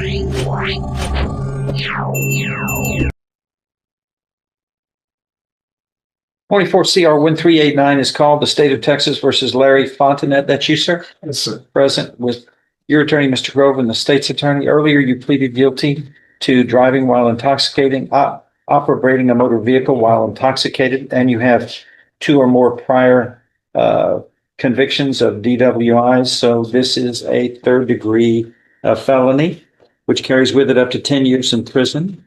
Twenty-four CR 1389 is called the State of Texas versus Larry Fontanet. That's you, sir? Yes, sir. Present with your attorney, Mr. Grove, and the state's attorney. Earlier, you pleaded guilty to driving while intoxicating, operating a motor vehicle while intoxicated, and you have two or more prior convictions of DWIs. So this is a third-degree felony, which carries with it up to 10 years in prison.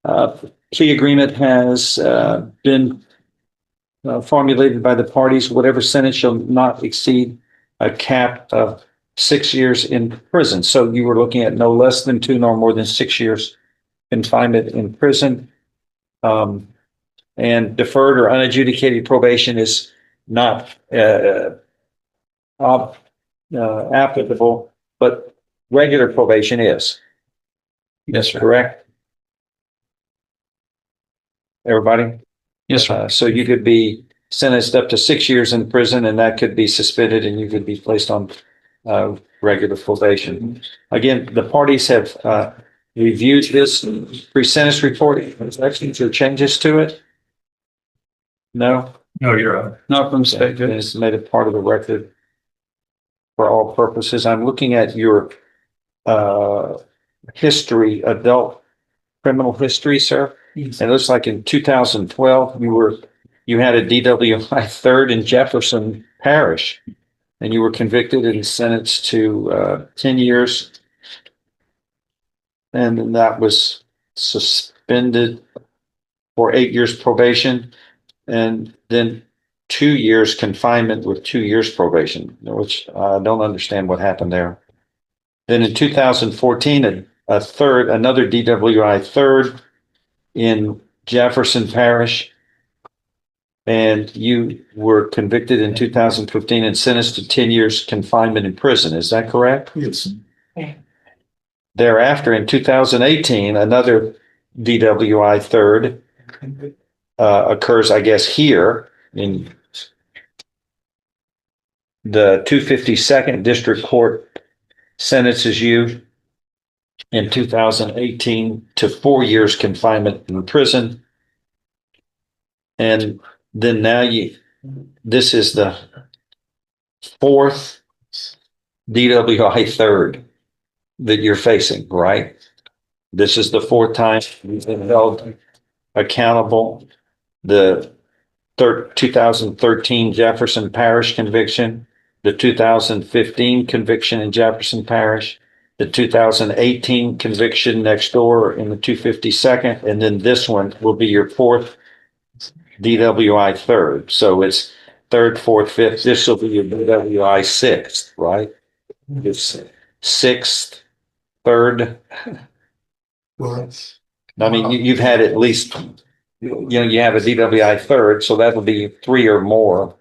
Plea agreement has been formulated by the parties. Whatever sentence shall not exceed a cap of 6 years in prison. So you were looking at no less than 2 nor more than 6 years confinement in prison. And deferred or unadjudicated probation is not applicable, but regular probation is. Yes, sir. Correct? Everybody? Yes, sir. So you could be sentenced up to 6 years in prison, and that could be suspended, and you could be placed on regular probation. Again, the parties have reviewed this pre-sentence report. Corrections or changes to it? No? No, you're right. Not from the state. It's made it part of the record for all purposes. I'm looking at your history, adult criminal history, sir. And it looks like in 2012, you had a DWI third in Jefferson Parish, and you were convicted and sentenced to 10 years. And then that was suspended for 8 years probation, and then 2 years confinement with 2 years probation, which I don't understand what happened there. Then in 2014, another DWI third in Jefferson Parish, and you were convicted in 2015 and sentenced to 10 years confinement in prison. Is that correct? Yes. Thereafter, in 2018, another DWI third occurs, I guess, here in the 252nd District Court sentences you in 2018 to 4 years confinement in prison. And then now this is the fourth DWI third that you're facing, right? This is the fourth time you've been held accountable. The 2013 Jefferson Parish conviction, the 2015 conviction in Jefferson Parish, the 2018 conviction next door in the 252nd, and then this one will be your fourth DWI third. So it's third, fourth, fifth. This will be your DWI sixth, right? It's sixth, third. Well, I mean, you've had at least, you have a DWI third, so that'll be 3 or more.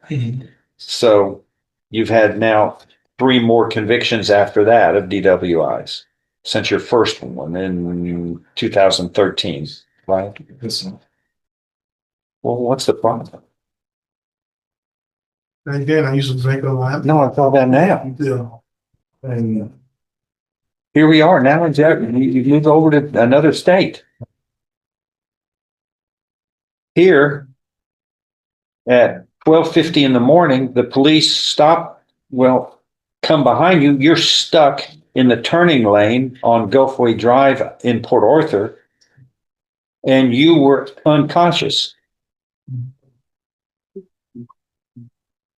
So you've had now 3 more convictions after that of DWIs since your first one in 2013, right? yes. Well, what's the problem? Again, I used to drink a lot. No, I thought that now. Yeah. And Here we are now in Jefferson. You moved over to another state. Here at 12:50 in the morning, the police come behind you. You're stuck in the turning lane on Gulfway Drive in Port Arthur, and you were unconscious.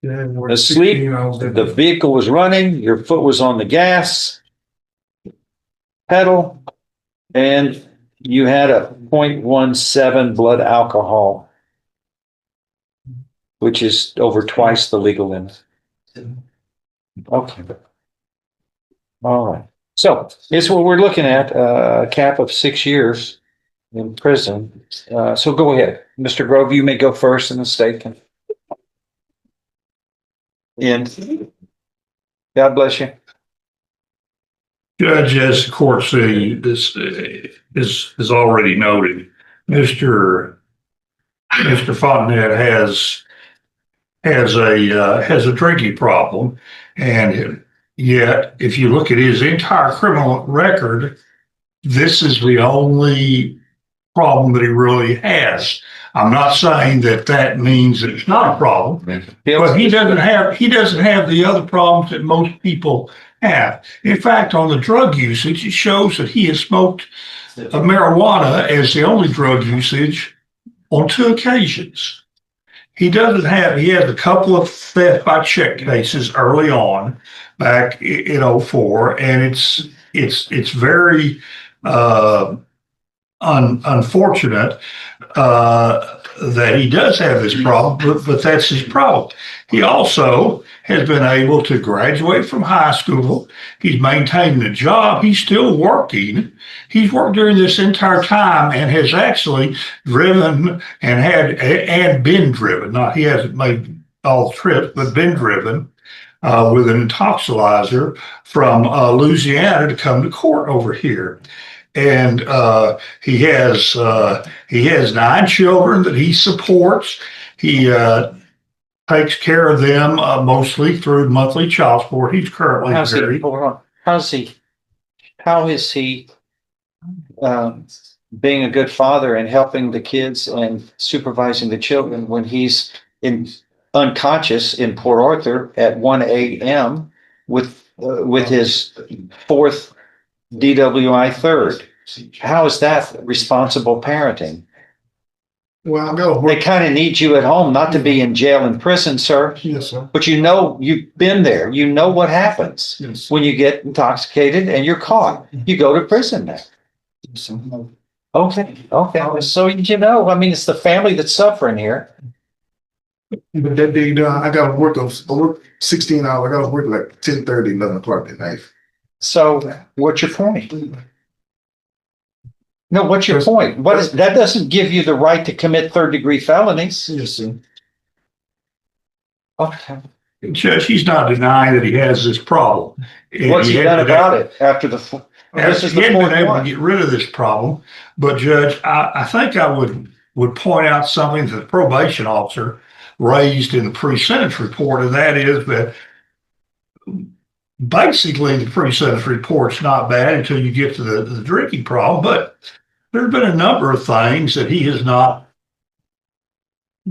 yeah, we're Asleep. 16 hours a The day. vehicle was running, your foot was on the gas pedal, and you had a 0.17 blood alcohol, which is over twice the legal limit. Okay. All right. So it's what we're looking at, a cap of 6 years in prison. So go ahead. Mr. Grove, you may go first and the state can. And God bless you. Judge, as the court this is already noted, Mr. Fontenette has a drinking problem, and yet if you look at his entire criminal record, this is the only problem that he really has. I'm not saying that that means it's not a problem, but he doesn't have the other problems that most people have. In fact, on the drug usage, it shows that he has smoked marijuana as the only drug usage on 2 occasions. He has a couple of theft by check cases early on back in '04, and it's very unfortunate that he does have this problem, but that's his problem. He also has been able to graduate from high school. He's maintaining a job. He's still working. He's worked during this entire time and has actually driven and been driven. Not he hasn't made all the trips, but been driven with an intoxilizer from Louisiana to come to court over here. And he has 9 children that he supports. He takes care of them mostly through monthly child support. He's currently married. How is he being a good father and helping the kids and supervising the children when he's unconscious in Port Arthur at 1 a.m. with his 4th DWI 3rd? How is that responsible parenting? Well, I gotta They work. kind of need you at home, not to be in jail and prison, sir. Yes, sir. But you've been there. You know what happens Yes. when you get intoxicated and you're caught. You go to prison now. Okay. So, I mean, it's the family that's suffering here. But that day, I gotta work 16 hours. I gotta work like 10:30, 11 o'clock at night. So what's your point? No, what's your point? That doesn't give you the right to commit 3rd-degree felonies. Yes, sir. Okay. Judge, he's not denying that he has this problem. What's he done about it after this is He the hadn't 4th been able to one? get rid of this problem, but Judge, I think I would point out something that the probation officer raised in the pre-sentence report, and that is that basically the pre-sentence report's not bad until you get to the drinking problem, but there's been a number of things that he has not,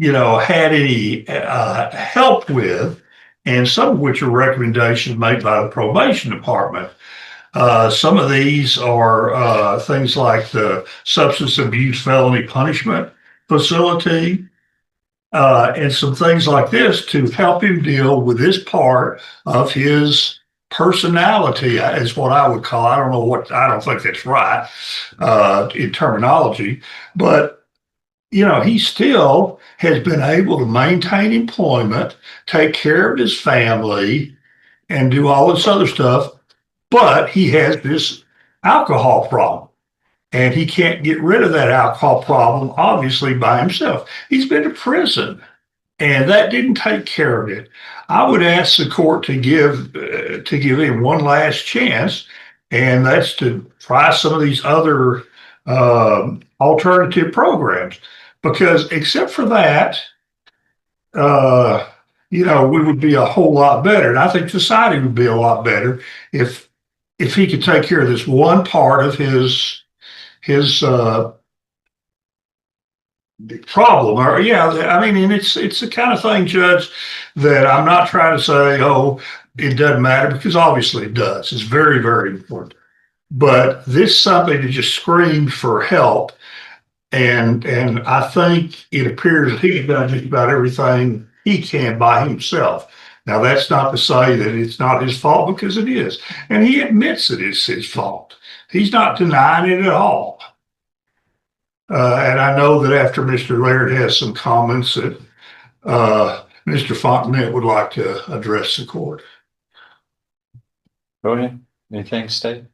had any help with, and some of which are recommendations made by the probation department. Some of these are things like the substance abuse felony punishment facility, and some things like this to help him deal with this part of his personality is what I would call. I don't think that's right in terminology, but he still has been able to maintain employment, take care of his family, and do all this other stuff. But he has this alcohol problem, and he can't get rid of that alcohol problem, obviously, by himself. He's been to prison, and that didn't take care of it. I would ask the court to give him one last chance, and that's to try some of these other alternative programs. Because except for that, we would be a whole lot better. And I think society would be a lot better if he could take care of this one part of his problem. Or and it's the kind of thing, Judge, that I'm not trying to say, oh, it doesn't matter, because obviously it does. It's very, very important. But this is something that just screamed for help. And I think it appears that he's done just about everything he can by himself. Now, that's not to say that it's not his fault, because it is. And he admits that it's his fault. He's not denying it at all. And I know that after Mr. Laird has some comments that Mr. Fontenette would like to address the court. Go ahead. Anything, State?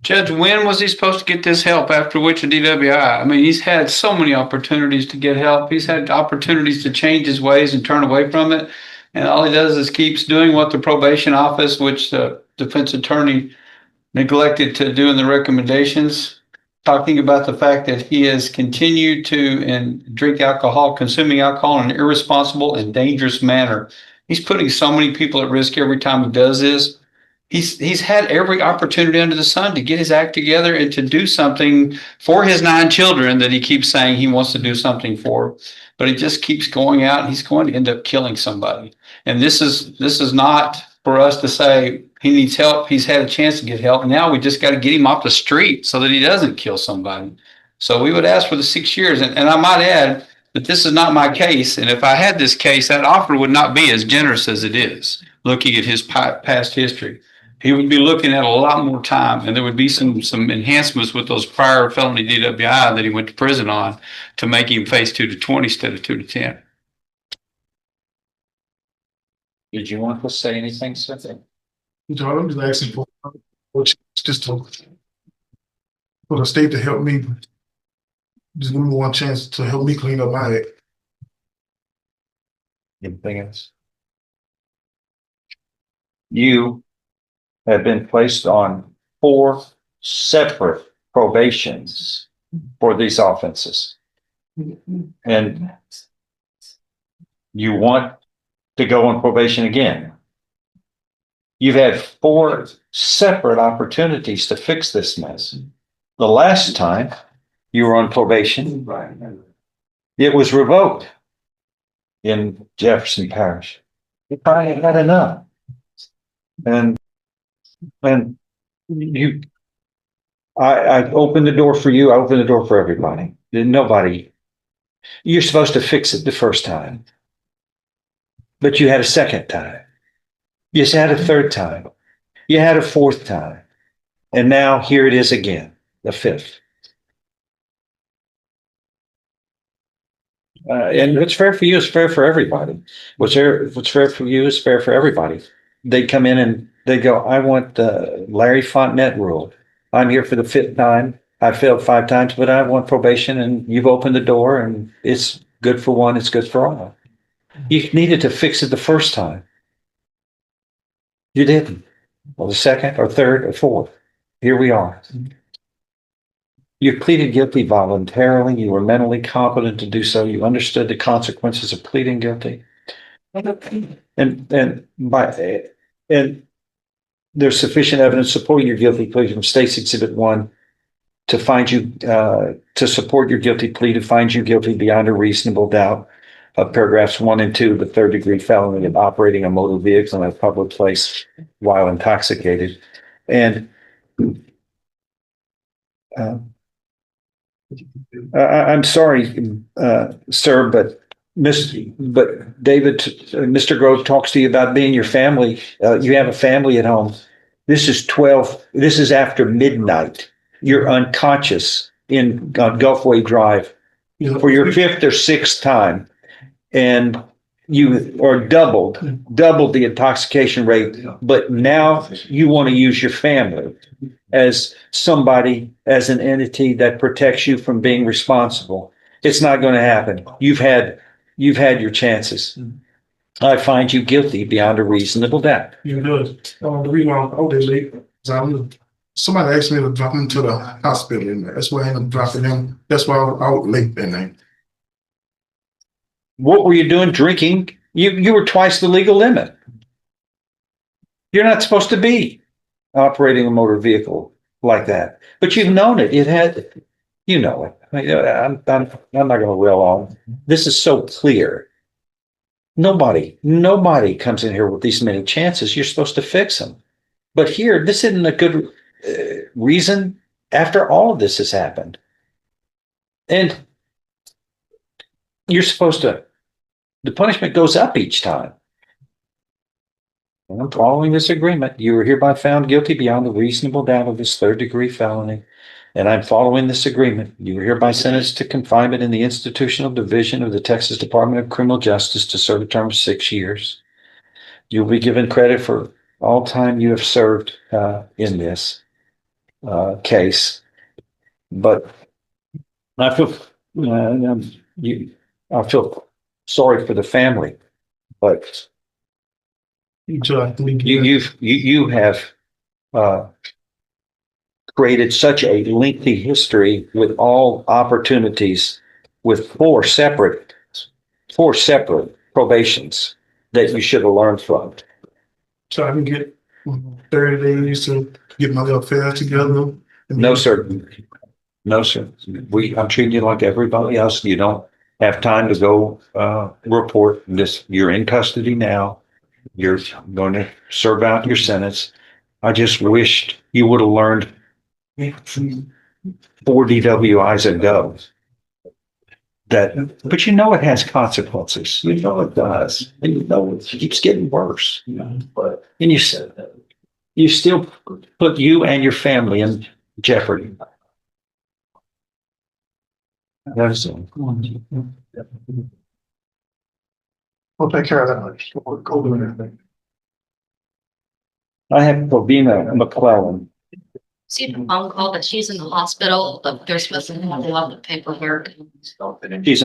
Judge, when was he supposed to get this help after which a DWI? I mean, he's had so many opportunities to get help. He's had opportunities to change his ways and turn away from it. And all he does is keeps doing what the probation office, which the defense attorney neglected to do in the recommendations, talking about the fact that he has continued to drink alcohol, consuming alcohol in an irresponsible and dangerous manner. He's putting so many people at risk every time he does this. He's had every opportunity under the sun to get his act together and to do something for his 9 children that he keeps saying he wants to do something for, but he just keeps going out and he's going to end up killing somebody. And this is not for us to say he needs help. He's had a chance to get help. Now we just got to get him off the street so that he doesn't kill somebody. So we would ask for the 6 years. And I might add that this is not my case. And if I had this case, that offer would not be as generous as it is, looking at his past history. He would be looking at a lot more time, and there would be some enhancements with those prior felony DWI that he went to prison on to make him face 2 to 20 instead of 2 to 10. Did you want to say anything, sir? John, I'm just asking for, just to, for the state to help me, just give me one chance to help me clean up my act. Anything else? You have been placed on 4 separate probations for these offenses. And you want to go on probation again. You've had 4 separate opportunities to fix this mess. The last time you were on probation, it was revoked in Jefferson Parish. You probably had enough. And you, I opened the door for you. I opened the door for everybody. Nobody, you're supposed to fix it the first time, but you had a second time. You had a third time. You had a fourth time. And now here it is again, the 5th. And what's fair for you is fair for everybody. What's fair for you is fair for everybody. They come in and they go, I want the Larry Fontenette rule. I'm here for the 5th time. I failed 5 times, but I want probation, and you've opened the door, and it's good for one, it's good for all. You needed to fix it the first time. You didn't. Well, the second or third or fourth. Here we are. You pleaded guilty voluntarily. You were mentally competent to do so. You understood the consequences of pleading guilty. And there's sufficient evidence supporting your guilty plea from State's Exhibit 1 to find you to support your guilty plea, to find you guilty beyond a reasonable doubt of paragraphs 1 and 2 of the 3rd-degree felony of operating a motor vehicle in a public place while intoxicated. And I'm sorry, sir, but David, Mr. Grove talks to you about being your family. You have a family at home. This is after midnight. You're unconscious on Gulfway Drive for your 5th or 6th time. And you are doubled the intoxication rate, but now you want to use your family as somebody, as an entity that protects you from being responsible. It's not going to happen. You've had your chances. I find you guilty beyond a reasonable doubt. You know, the reason why I'm out there late is somebody asked me to drop him to the hospital in there. That's why I ended up dropping him. That's why I was out late that night. What were you doing drinking? You were twice the legal limit. You're not supposed to be operating a motor vehicle like that, but you've known it. You know it. I'm not going to rail on. This is so clear. Nobody comes in here with these many chances. You're supposed to fix them. But here, this isn't a good reason after all of this has happened. And you're supposed to, the punishment goes up each time. And I'm following this agreement. You were hereby found guilty beyond a reasonable doubt of this 3rd-degree felony. And I'm following this agreement. You were hereby sentenced to confinement in the institutional division of the Texas Department of Criminal Justice to serve a term of 6 years. You'll be given credit for all time you have served in this case. But I feel sorry for the family, but you have created such a lengthy history with all opportunities with 4 separate probations that you should have learned from. So I can get 30 days to get my little affairs together. No, sir. No, sir. I'm treating you like everybody else. You don't have time to go, report this. You're in custody now. You're going to serve out your sentence. I just wished you would have learned 4 DWIs ago that, but you know, it has consequences. You know, it does. And you know, it keeps getting worse. And you still put you and your family in jeopardy. That's all. We'll take care of that. We'll go do everything. I have Bobina McClellan. See the phone call that she's in the hospital, but they're supposed to have a lot of paperwork. She's